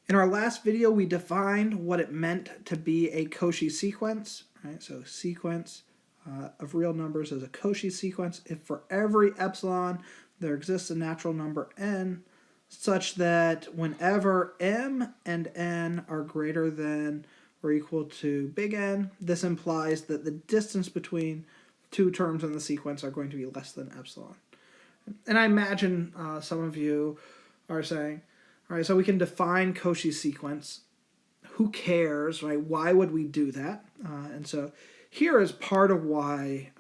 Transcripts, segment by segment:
In our last video, we defined what it meant to be a Cauchy sequence. Right? So sequence of real numbers is a Cauchy sequence if for every epsilon there exists a natural number n such that whenever m and n are greater than or equal to big N, this implies that the distance between two terms in the sequence are going to be less than epsilon. And I imagine some of you are saying, all right, so we can define Cauchy's sequence. Who cares, right? Why would we do that? And so here is part of why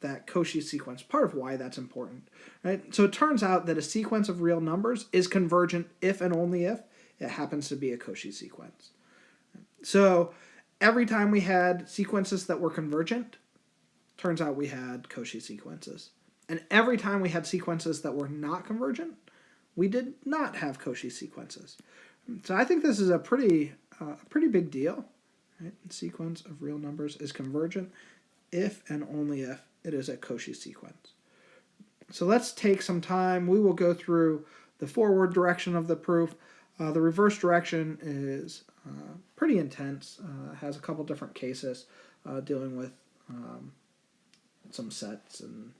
that Cauchy sequence, part of why that's important, right? So it turns out that a sequence of real numbers is convergent if and only if it happens to be a Cauchy sequence. So every time we had sequences that were convergent, turns out we had Cauchy sequences. And every time we had sequences that were not convergent, we did not have Cauchy sequences. So I think this is a pretty big deal. Right? The sequence of real numbers is convergent if and only if it is a Cauchy sequence. So let's take some time. We will go through the forward direction of the proof. The reverse direction is pretty intense. Has a couple different cases dealing with some sets, and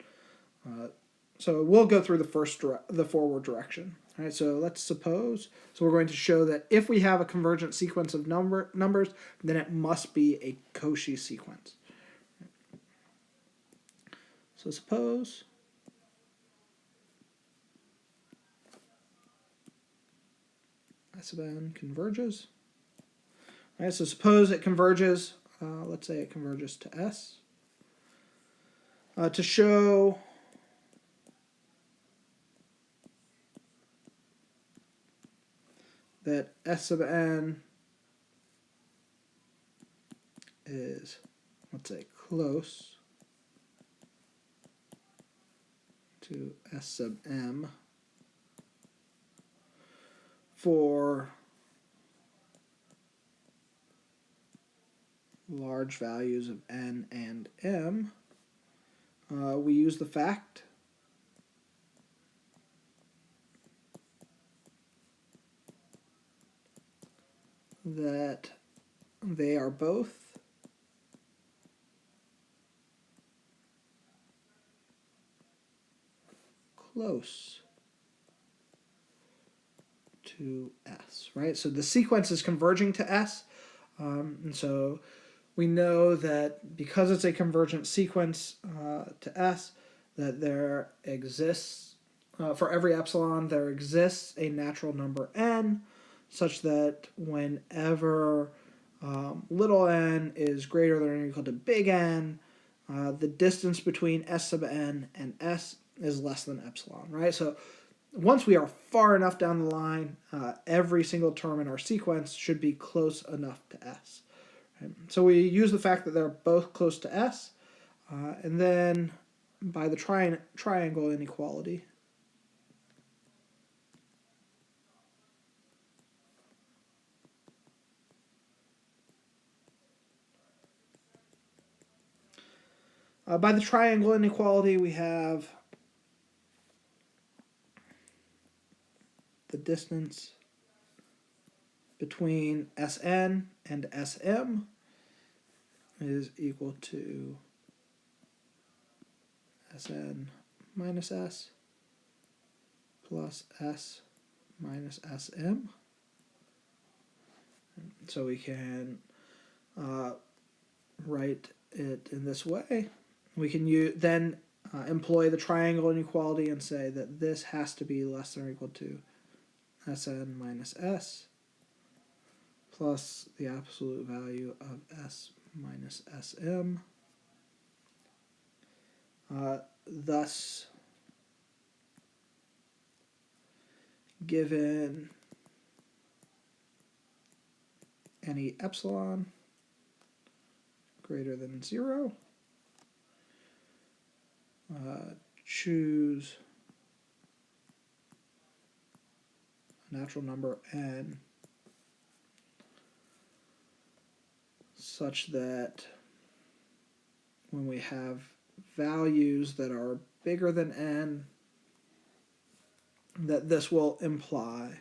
so we'll go through the forward direction. All right, so let's suppose, so we're going to show that if we have a convergent sequence of numbers, then it must be a Cauchy sequence. So suppose S of n converges. All right, so suppose it converges, let's say it converges to S. To show that S of n is, let's say, close to S sub m for large values of n and m, we use the fact that they are both close to S, right? So the sequence is converging to S, and so we know that because it's a convergent sequence to S, that there exists, for every epsilon, there exists a natural number n, such that whenever little n is greater than or equal to big N, the distance between S sub n and S is less than epsilon, right? So once we are far enough down the line, every single term in our sequence should be close enough to S. Right? So we use the fact that they're both close to S, and then by the triangle inequality, we have the distance between Sn and Sm is equal to Sn minus S plus S minus Sm. So we can write it in this way. We can then employ the triangle inequality and say that this has to be less than or equal to Sn minus S plus the absolute value of S minus Sm. Thus, given any epsilon greater than 0, choose a natural number n such that when we have values that are bigger than n, that this will imply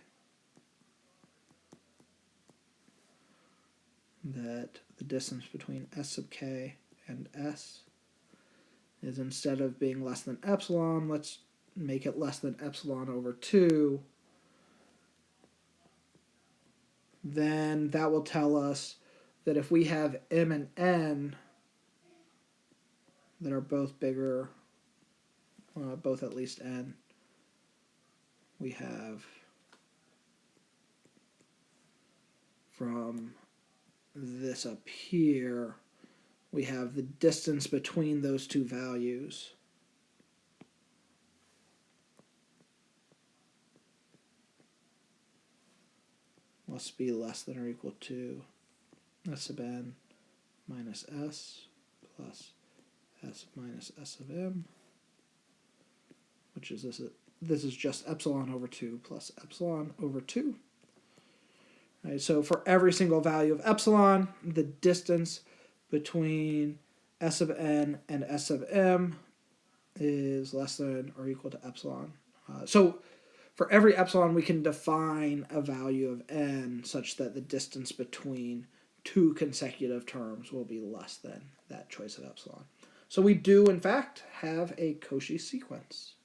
that the distance between S sub k and S is, instead of being less than epsilon, let's make it less than epsilon over 2, then that will tell us that if we have m and n that are both bigger, both at least n, we have from this up here, we have the distance between those two values must be less than or equal to S sub n minus S plus S minus S of m, which is this is just epsilon over 2 plus epsilon over 2. Right, so for every single value of epsilon, the distance between S of n and S of m is less than or equal to epsilon. So for every epsilon, we can define a value of n such that the distance between two consecutive terms will be less than that choice of epsilon. So we do, in fact, have a Cauchy sequence.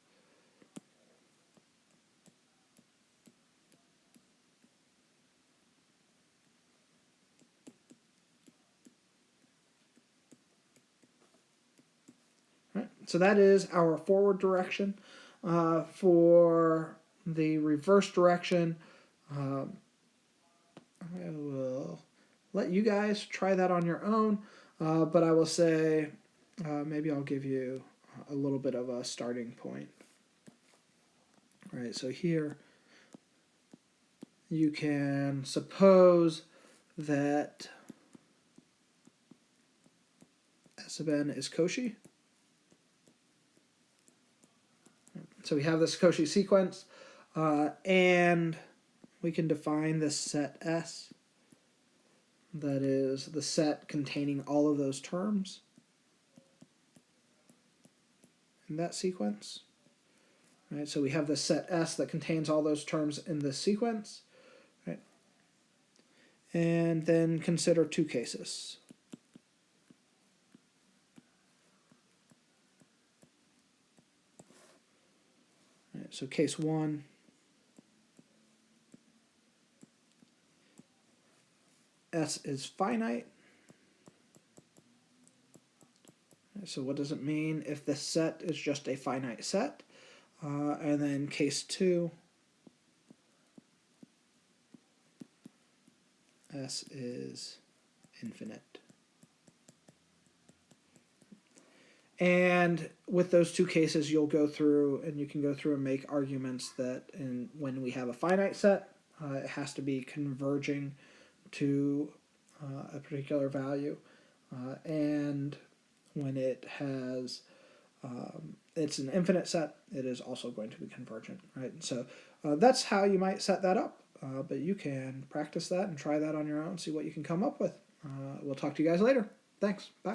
Right, so that is our forward direction. For the reverse direction, I will let you guys try that on your own, but I will say maybe I'll give you a little bit of a starting point. All right, so here you can suppose that S sub n is Cauchy. So we have this Cauchy sequence, and we can define this set S, that is the set containing all of those terms in that sequence. Right, so we have this set S that contains all those terms in this sequence. Right? And then consider two cases. Right, so case 1, S is finite. So what does it mean if this set is just a finite set? And then case 2, S is infinite. And with those two cases, you'll go through and you can go through and make arguments that when we have a finite set, it has to be converging to a particular value. And when it has it's an infinite set, it is also going to be convergent, right? So that's how you might set that up, but you can practice that and try that on your own, see what you can come up with. We'll talk to you guys later. Thanks. Bye.